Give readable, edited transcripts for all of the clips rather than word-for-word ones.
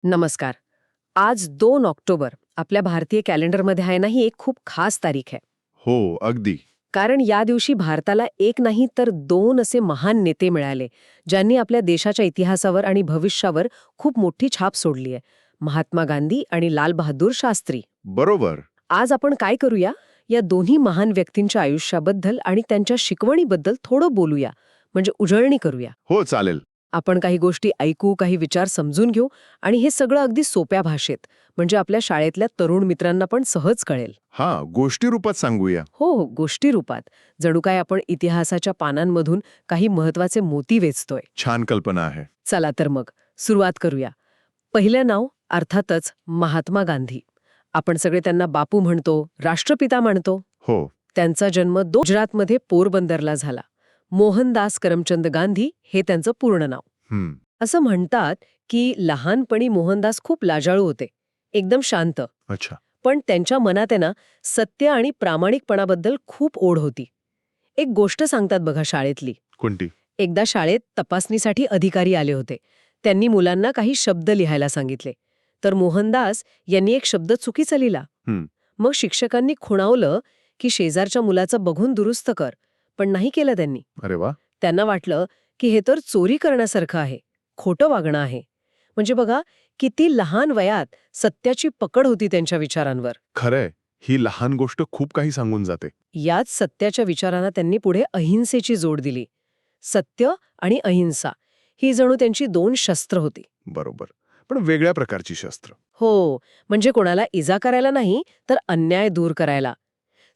नमस्कार. आज 2 ऑक्टोबर आपल्या भारतीय कॅलेंडरमध्ये आहे ना, ही एक खूप खास तारीख आहे. हो, अगदी. कारण या दिवशी भारताला एक नाही तर दोन असे महान नेते मिळाले, ज्यांनी आपल्या देशाच्या इतिहासावर आणि भविष्यावर खूप मोठी छाप सोडली आहे. महात्मा गांधी आणि लाल बहादूर शास्त्री. बरोबर. आज आपण काय करूया, या दोन्ही महान व्यक्तींच्या आयुष्याबद्दल आणि त्यांच्या शिकवणीबद्दल थोडं बोलूया, म्हणजे उजळणी करूया. हो, चालेल. आपण काही गोष्टी ऐकू, काही विचार समजून घेऊ आणि हे सगळं अगदी सोप्या भाषेत, म्हणजे आपल्या शाळेतल्या तरुण मित्रांना पण सहज कळेल. हां, गोष्टी रूपात सांगूया. हो, गोष्टी रूपात. जणू काय आपण इतिहासाच्या पानांमधून काही महत्वाचे मोती वेचतोय. छान कल्पना आहे. चला तर मग सुरुवात करूया. पहिलं नाव अर्थातच महात्मा गांधी. आपण सगळे त्यांना बापू म्हणतो, राष्ट्रपिता म्हणतो. हो. त्यांचा जन्म गुजरातमध्ये पोरबंदरला झाला. मोहनदास करमचंद गांधी हे त्यांचं पूर्ण नाव. हं. असं म्हणतात की लहानपणी मोहनदास खूप लाजाळू होते, एकदम शांत. अच्छा. पण त्यांच्या मनात आहे ना, सत्य आणि प्रामाणिकपणाबद्दल खूप ओढ होती. एक गोष्ट सांगतात बघा शाळेतली. कोणती? एकदा शाळेत तपासणीसाठी अधिकारी आले होते. त्यांनी मुलांना काही शब्द लिहायला सांगितले. तर मोहनदास यांनी एक शब्द चुकीचा लिहिला. हं. मग शिक्षकांनी खुणावलं की शेजारच्या मुलाचं बघून दुरुस्त कर, पण नाही केलं त्यांनी. अरे वा. त्यांना वाटलं की हे तर चोरी करण्यासारखं आहे, खोटं वागणं आहे. म्हणजे बघा, किती लहान वयात सत्याची पकड होती त्यांच्या विचारांवर. खरंय. ही लहान गोष्ट खूप काही सांगून जाते. याच सत्याच्या विचारांना त्यांनी पुढे अहिंसेची जोड दिली. सत्य आणि अहिंसा ही जणू त्यांची दोन शस्त्र होती. बरोबर. पण वेगळ्या प्रकारची शस्त्र. हो, म्हणजे कोणाला इजा करायला नाही, तर अन्याय दूर करायला.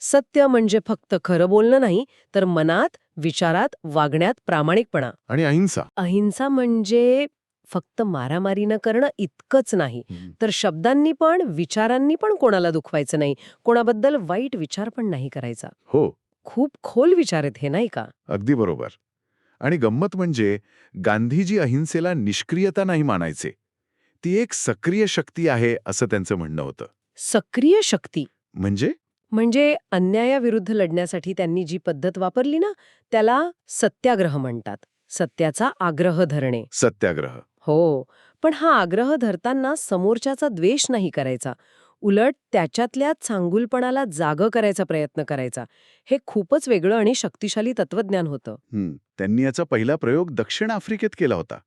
सत्य म्हणजे फक्त खरं बोलणं नाही, तर मनात, विचारात, वागण्यात प्रामाणिकपणा. आणि अहिंसा. अहिंसा म्हणजे फक्त मारामारी न करणं इतकंच नाही, तर शब्दांनी पण विचारांनी पण कोणाला दुखवायचं नाही, कोणाबद्दल वाईट विचार पण नाही करायचा. हो, खूप खोल विचार आहेत हे, नाही का? अगदी बरोबर. आणि गंमत म्हणजे गांधीजी अहिंसेला निष्क्रियता नाही मानायचे. ती एक सक्रिय शक्ती आहे असं त्यांचं म्हणणं होतं. सक्रिय शक्ती म्हणजे म्हणजे अन्यायाविरुद्ध लढण्यासाठी त्यांनी जी पद्धत वापरली ना, त्याला सत्याग्रह म्हणतात. सत्याचा आग्रह धरणे. सत्याग्रह. हो, पण हा आग्रह धरताना समोरच्याचा द्वेष नाही करायचा. उलट त्याच्यातल्या चांगुलपणाला जागं करायचा प्रयत्न करायचा. हे खूपच वेगळं आणि शक्तिशाली तत्वज्ञान होतं. त्यांनी याचा पहिला प्रयोग दक्षिण आफ्रिकेत केला होता.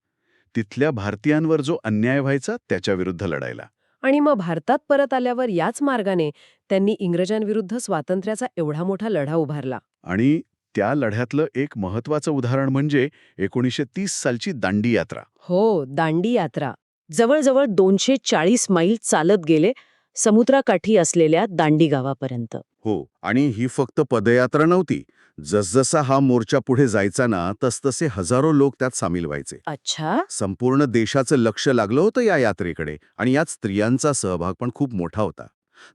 तिथल्या भारतीयांवर जो अन्याय व्हायचा त्याच्याविरुद्ध लढायला. आणि मग भारतात परत आल्यावर याच मार्गाने त्यांनी इंग्रजांविरुद्ध स्वातंत्र्याचा एवढा मोठा लढा उभारला. आणि त्या लढ्यातलं एक महत्वाचं उदाहरण म्हणजे 1930 सालची दांडी यात्रा. हो, दांडी यात्रा. जवळजवळ 240 मैल चालत गेले समुद्राकाठी असलेल्या दांडी गावापर्यंत. हो, आणि ही फक्त पदयात्रा नव्हती. जसजसा हा मोर्चा पुढे जायचा ना, तसतसे हजारो लोक त्यात सामील व्हायचे. अच्छा. संपूर्ण देशाचं लक्ष लागलं होतं या यात्रेकडे, आणि यात स्त्रियांचा सहभाग पण खूप मोठा होता.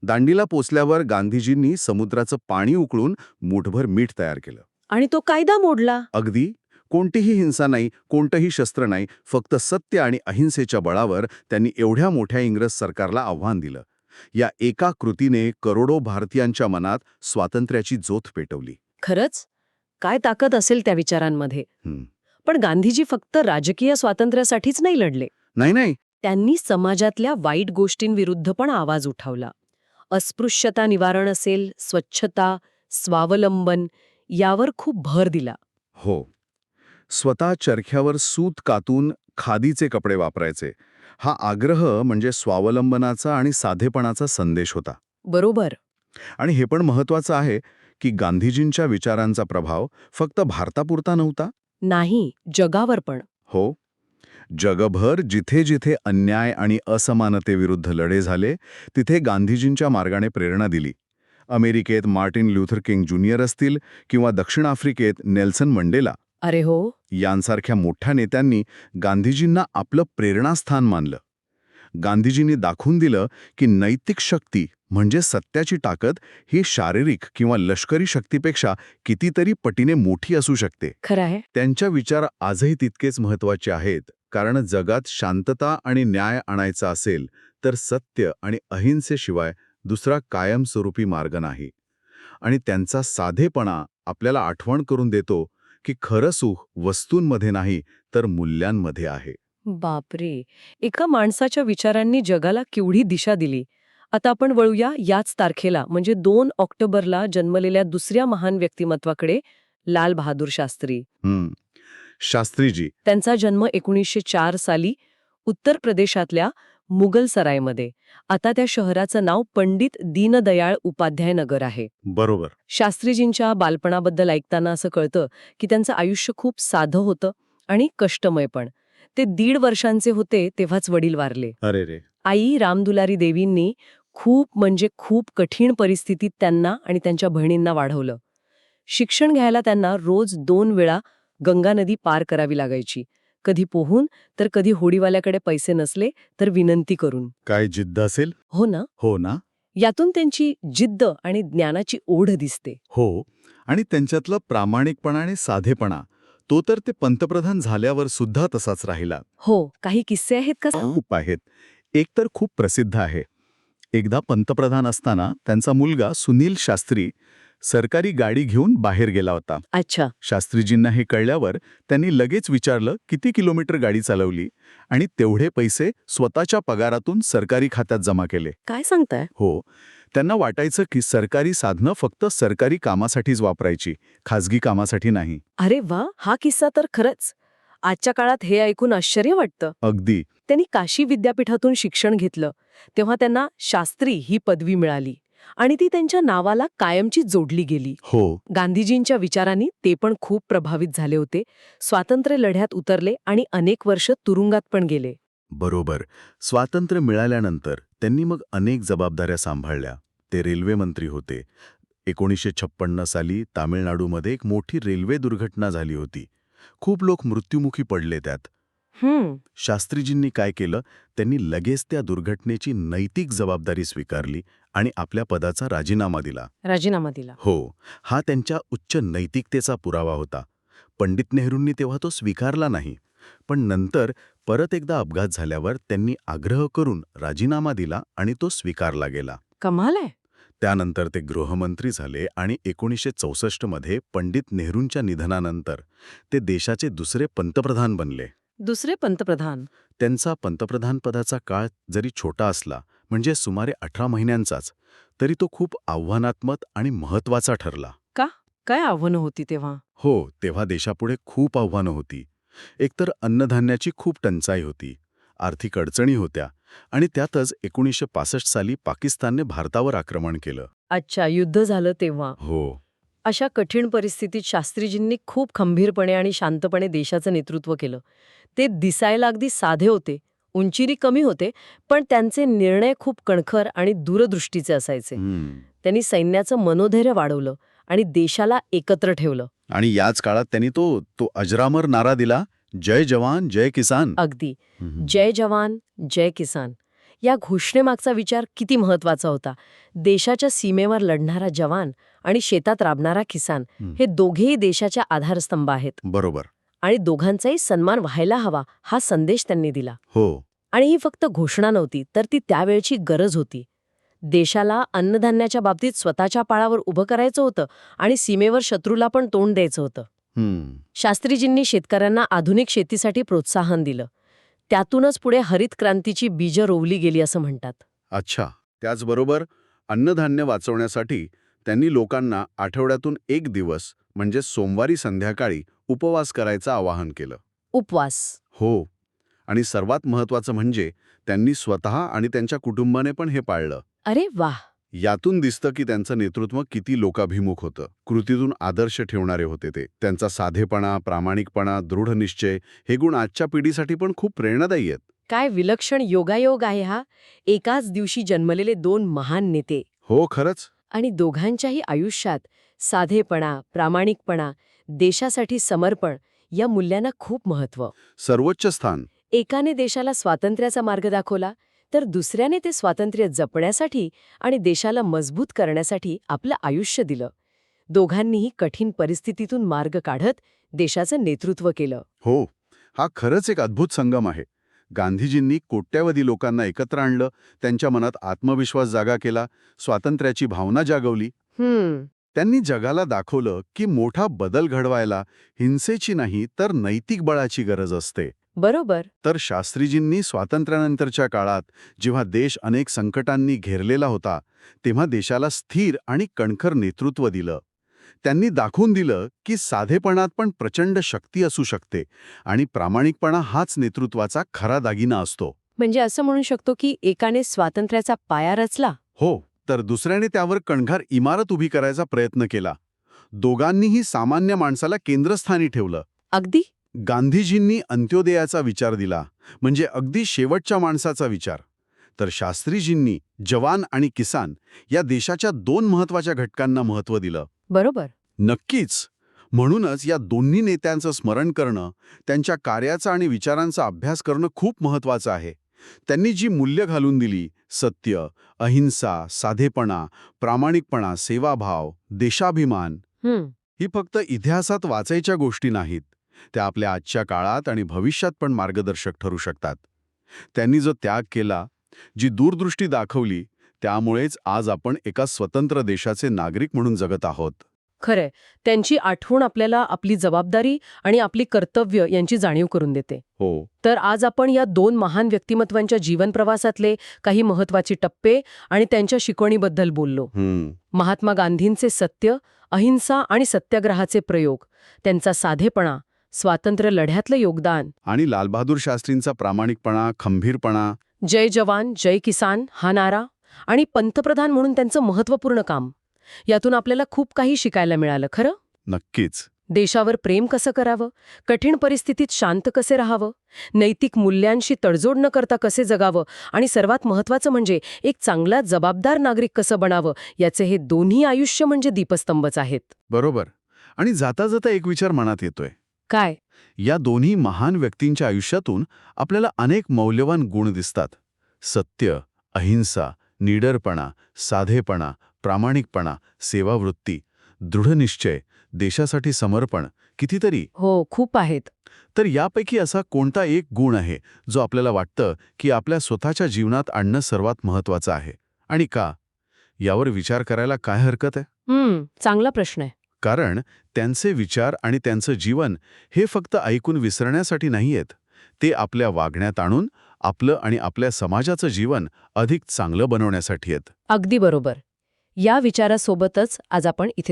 दांडीला पोचल्यावर गांधीजींनी समुद्राचं पाणी उकळून मूठभर मीठ तयार केलं. आणि तो कायदा मोडला. अगदी. कोणतीही हिंसा नाही, कोणतंही शस्त्र नाही, फक्त सत्य आणि अहिंसेच्या बळावर त्यांनी एवढ्या मोठ्या इंग्रज सरकारला आव्हान दिलं. या एका कृतीने करोडो भारतीयांच्या मनात स्वातंत्र्याची ज्योत पेटवली. खरंच, काय ताकद असेल त्या विचारांमध्ये. पण गांधीजी फक्त राजकीय स्वातंत्र्यासाठीच नाही लढले. नाही नाही. त्यांनी समाजातल्या वाईट गोष्टींविरुद्ध पण आवाज उठवला. अस्पृश्यता निवारण असेल, स्वच्छता, स्वावलंबन यावर खूप भर दिला. हो. स्वतः चरख्यावर सूत कातून खादीचे कपडे वापरायचे. हा आग्रह म्हणजे स्वावलंबनाचा आणि साधेपणाचा संदेश होता. बरोबर. आणि हे पण महत्वाचं आहे की गांधीजींच्या विचारांचा प्रभाव फक्त भारतापुरता नव्हता. नाही, जगावर पण. हो. जगभर जिथे जिथे अन्याय आणि असमानतेविरुद्ध लढे झाले, तिथे गांधीजींच्या मार्गाने प्रेरणा दिली. अमेरिकेत मार्टिन ल्यूथर किंग ज्युनियर असतील किंवा दक्षिण आफ्रिकेत नेल्सन मंडेला, अरे हो. यांसारख्या मोठ्या नेत्यांनी गांधीजींना आपलं प्रेरणास्थान मानलं. गांधीजींनी दाखवून दिलं की नैतिक शक्ती म्हणजे सत्याची ताकद ही शारीरिक किंवा लष्करी शक्तीपेक्षा कितीतरी पटीने मोठी असू शकते. खरं आहे. त्यांच्या विचार आजही तितकेच महत्त्वाचे आहेत, कारण जगात शांतता आणि न्याय आणायचा असेल तर सत्य आणि अहिंसेशिवाय दुसरा कायमस्वरूपी मार्ग नाही. आणि त्यांचा साधेपणा आपल्याला आठवण करून देतो की खरं सुख वस्तूंमध्ये नाही तर मूल्यांमध्ये आहे. बापरे. एका माणसाच्या विचारांनी जगाला केवढी दिशा दिली. आता आपण वळूया याच तारखेला म्हणजे 2 ऑक्टोबरला जन्मलेल्या दुसऱ्या महान व्यक्तिमत्वाकडे, लाल बहादूर शास्त्री. शास्त्रीजी. त्यांचा जन्म 1904 साली उत्तर प्रदेशातल्या मुगलसरायमध्ये. आता त्या शहराचं नाव पंडित दीनदयाळ उपाध्याय नगर आहे. बरोबर. शास्त्रीजींच्या बालपणाबद्दल ऐकताना असं कळतं की त्यांचं आयुष्य खूप साधं होतं आणि कष्टमय पण. ते 1.5 वर्षांचे होते तेव्हाच वडील वारले. अरे रे. आई रामदुलारी देवींनी खूप म्हणजे खूप कठीण परिस्थितीत त्यांना आणि त्यांच्या बहिणींना वाढवलं. शिक्षण घ्यायला त्यांना रोज 2 वेळा गंगा नदी पार करावी लागायची. कधी पोहून तर कधी होडीवाल्याकडे पैसे नसले तर विनंती करून. काय जिद्द असेल? हो ना? हो ना? यातून त्यांची जिद्द आणि ज्ञानाची ओढ दिसते. हो. आणि त्यांच्यातला प्रामाणिकपणा आणि साधेपणा, तो तर ते पंतप्रधान झाल्यावर सुद्धा तसाच राहिला. हो, काही किस्से आहेत का? खूप आहेत. एक तर खूप प्रसिद्ध आहे. एकदा पंतप्रधान असताना त्यांचा मुलगा सुनील शास्त्री सरकारी गाडी घेऊन बाहेर गेला होता. अच्छा. शास्त्रीजींना हे कळल्यावर त्यांनी लगेच विचारलं किती किलोमीटर गाडी चालवली आणि तेवढे पैसे स्वतःच्या पगारातून सरकारी खात्यात जमा केले. काय सांगताय? हो. त्यांना वाटायचं की सरकारी साधनं फक्त सरकारी कामासाठीच वापरायची, खाजगी कामासाठी नाही. अरे वा, हा किस्सा तर खरंच. आजच्या काळात हे ऐकून आश्चर्य वाटतं. अगदी. त्यांनी काशी विद्यापीठातून शिक्षण घेतलं तेव्हा त्यांना शास्त्री ही पदवी मिळाली आणि ती त्यांच्या नावाला कायमची जोडली गेली. हो. गांधीजींच्या विचारांनी ते पण खूप प्रभावित झाले होते. स्वातंत्र्य लढ्यात उतरले आणि अनेक वर्ष तुरुंगात पण गेले. बरोबर. स्वातंत्र्य मिळाल्यानंतर त्यांनी मग अनेक जबाबदाऱ्या सांभाळल्या. ते रेल्वे मंत्री होते. 1956 साली तामिळनाडूमध्ये एक मोठी रेल्वे दुर्घटना झाली होती. खूप लोक मृत्युमुखी पडले त्यात. शास्त्रीजींनी काय केलं, त्यांनी लगेच त्या दुर्घटनेची नैतिक जबाबदारी स्वीकारली आणि आपल्या पदाचा राजीनामा दिला. राजीनामा दिला. हो. हा त्यांच्या उच्च नैतिकतेचा पुरावा होता. पंडित नेहरूंनी तेव्हा तो स्वीकारला नाही. पण नंतर परत एकदा अपघात झाल्यावर त्यांनी आग्रह करून राजीनामा दिला आणि तो स्वीकारला गेला. कमाल आहे. त्यानंतर ते गृहमंत्री झाले आणि 1964 मध्ये पंडित नेहरूंच्या निधनानंतर ते देशाचे दुसरे पंतप्रधान बनले. दुसरे पंतप्रधान. त्यांचा पंतप्रधानपदाचा काळ जरी छोटा असला, म्हणजे सुमारे 18 महिन्यांचाच, तरी तो खूप आव्हानात्मक आणि महत्त्वाचा ठरला. का? काय आव्हानं होती तेव्हा? हो, तेव्हा देशापुढे खूप आव्हानं होती. एकतर अन्नधान्याची खूप टंचाई होती, आर्थिक अडचणी होत्या आणि त्यातच 1965 साली पाकिस्तानने भारतावर आक्रमण केलं. अच्छा, युद्ध झालं तेव्हा. हो. अशा कठीण परिस्थितीत शास्त्रीजींनी खूप खंबीरपणे आणि शांतपणे देशाचं नेतृत्व केलं. ते दिसायला अगदी साधे होते, उंचीने कमी होते, पण त्यांचे निर्णय खूप कणखर आणि दूरदृष्टीचे असायचे. त्यांनी सैन्याचं मनोधैर्य वाढवलं आणि देशाला एकत्र ठेवलं. आणि याच काळात त्यांनी तो अजरामर नारा दिला, जय जवान जय किसान. अगदी. जय जवान जय किसान या घोषणेमागचा विचार किती महत्वाचा होता. देशाच्या सीमेवर लढणारा जवान आणि शेतात राबणारा किसान हे दोघेही देशाच्या आधारस्तंभ आहेत. बरोबर. आणि दोघांचाही सन्मान व्हायला हवा हा संदेश त्यांनी दिला. हो. आणि ही फक्त घोषणा नव्हती, तर ती त्यावेळची गरज होती. देशाला अन्नधान्याच्या बाबतीत स्वतःच्या पायावर उभं करायचं होतं आणि सीमेवर शत्रूला पण तोंड द्यायचं होतं. शास्त्रीजींनी शेतकऱ्यांना आधुनिक शेतीसाठी प्रोत्साहन दिलं. त्यातूनच पुढे हरित क्रांतीची बीजं रोवली गेली असं म्हणतात. अच्छा. त्याचबरोबर अन्नधान्य वाचवण्यासाठी त्यांनी लोकांना आठवड्यातून 1 दिवस म्हणजे सोमवारी संध्याकाळी उपवास करायचं आवाहन केलं. उपवास. हो. आणि सर्वात महत्त्वाचं म्हणजे त्यांनी स्वतः आणि त्यांच्या कुटुंबाने पण हे पाळलं. अरे वाह. यातून दिसतं की त्यांचं नेतृत्व किती लोकाभिमुख होतं. कृतीतून आदर्श ठेवणारे होते ते. त्यांचा साधेपणा, प्रामाणिकपणा, दृढ निश्चय हे गुण आजच्या पिढीसाठी पण खूप प्रेरणादायी आहेत. काय विलक्षण योगायोग आहे हा. एकाच दिवशी जन्मलेले 2 महान नेते. हो, खरंच. आणि दोघांच्याही आयुष्यात साधेपणा, प्रामाणिकपणा, देशासाठी समर्पण या मूल्यांना खूप महत्त्व. सर्वोच्च स्थान. एकाने देशाला स्वातंत्र्याचा मार्ग दाखवला, तर दुसऱ्याने ते स्वातंत्र्य जपण्यासाठी आणि देशाला मजबूत करण्यासाठी आपलं आयुष्य दिलं. दोघांनीही कठीण परिस्थितीतून मार्ग काढत देशाचं नेतृत्व केलं. हो. हा खरंच एक अद्भुत संगम आहे. गांधीजींनी कोट्यावधी लोकांना एकत्र आणलं, त्यांच्या मनात आत्मविश्वास जागा केला, स्वातंत्र्याची भावना जागवली. त्यांनी जगाला दाखवलं की मोठा बदल घडवायला हिंसेची नाही तर नैतिक बळाची गरज असते. बरोबर. तर शास्त्रीजींनी स्वातंत्र्यानंतरच्या काळात जेव्हा देश अनेक संकटांनी घेरलेला होता तेव्हा देशाला स्थिर आणि कणखर नेतृत्व दिलं. त्यांनी दाखवून दिलं की साधेपणात पण प्रचंड शक्ती असू शकते आणि प्रामाणिकपणा हाच नेतृत्वाचा खरा दागिना असतो. म्हणजे असं म्हणू शकतो की एकाने स्वातंत्र्याचा पाया रचला. हो, तर दुसऱ्याने त्यावर कणखर इमारत उभी करायचा प्रयत्न केला. दोघांनीही सामान्य माणसाला केंद्रस्थानी ठेवलं. अगदी. गांधीजींनी अंत्योदयाचा विचार दिला, म्हणजे अगदी शेवटच्या माणसाचा विचार. तर शास्त्रीजींनी जवान आणि किसान या देशाच्या दोन महत्वाच्या घटकांना महत्त्व दिलं. बरोबर. नक्कीच. म्हणूनच या दोन्ही नेत्यांचं स्मरण करणं, त्यांच्या कार्याचा आणि विचारांचा अभ्यास करणं खूप महत्त्वाचं आहे. त्यांनी जी मूल्य घालून दिली, सत्य, अहिंसा, साधेपणा, प्रामाणिकपणा, सेवाभाव, देशाभिमान, ही फक्त इतिहासात वाचायच्या गोष्टी नाहीत. त्या आपल्या आजच्या काळात आणि भविष्यात पण मार्गदर्शक ठरू शकतात. त्यांनी जो त्याग केला, जी दूरदृष्टी दाखवली, त्यामुळेच आज आपण एका स्वतंत्र देशाचे नागरिक म्हणून जगत आहोत. खरंय. त्यांची आठवण आपल्याला आपली जबाबदारी आणि आपली कर्तव्य यांची जाणीव करून देते. हो. तर आज आपण या दोन महान व्यक्तिमत्वांच्या जीवनप्रवासातले काही महत्वाचे टप्पे आणि त्यांच्या शिकवणीबद्दल बोललो. महात्मा गांधींचे सत्य, अहिंसा आणि सत्याग्रहाचे प्रयोग, त्यांचा साधेपणा, स्वातंत्र्य लढ्यातलं योगदान, आणि लालबहादूर शास्त्रींचा प्रामाणिकपणा, खंबीरपणा. जय जवान जय किसान हा नारा, आणि पंतप्रधान म्हणून त्यांचं महत्त्वपूर्ण काम. यातून आपल्याला खूप काही शिकायला मिळालं. खरं. नक्कीच. देशावर प्रेम कसं करावं, कठीण परिस्थितीत शांत कसे राहावं, नैतिक मूल्यांशी तडजोड न करता कसे जगावं, आणि सर्वात महत्त्वाचं म्हणजे एक चांगला जबाबदार नागरिक कसं बनावं, याचे हे दोन्ही आयुष्य म्हणजे दीपस्तंभच आहेत. बरोबर. आणि जाता जाता एक विचार मनात येतोय. काय? या दोन्ही महान व्यक्तींच्या आयुष्यातून आपल्याला अनेक मौल्यवान गुण दिसतात. सत्य, अहिंसा, निडरपणा, साधेपणा, प्रामाणिकपणा, सेवावृत्ती, दृढनिश्चय, देशासाठी समर्पण, कितीतरी. हो, खूप आहेत. तर यापैकी असा कोणता एक गुण आहे जो आपल्याला वाटतं की आपल्या स्वतःच्या जीवनात आणणं सर्वात महत्त्वाचं आहे, आणि का? यावर विचार करायला काय हरकत आहे? चांगला प्रश्न आहे. कारण त्यांचे विचार आणि त्यांचं जीवन हे फक्त ऐकून विसरण्यासाठी नाहीयेत. ते आपल्या वागण्यात आणून आपलं आणि आपल्या समाजाचं जीवन अधिक चांगलं बनवण्यासाठी आहेत. अगदी बरोबर. या विचारासोबतच आज आपण इथे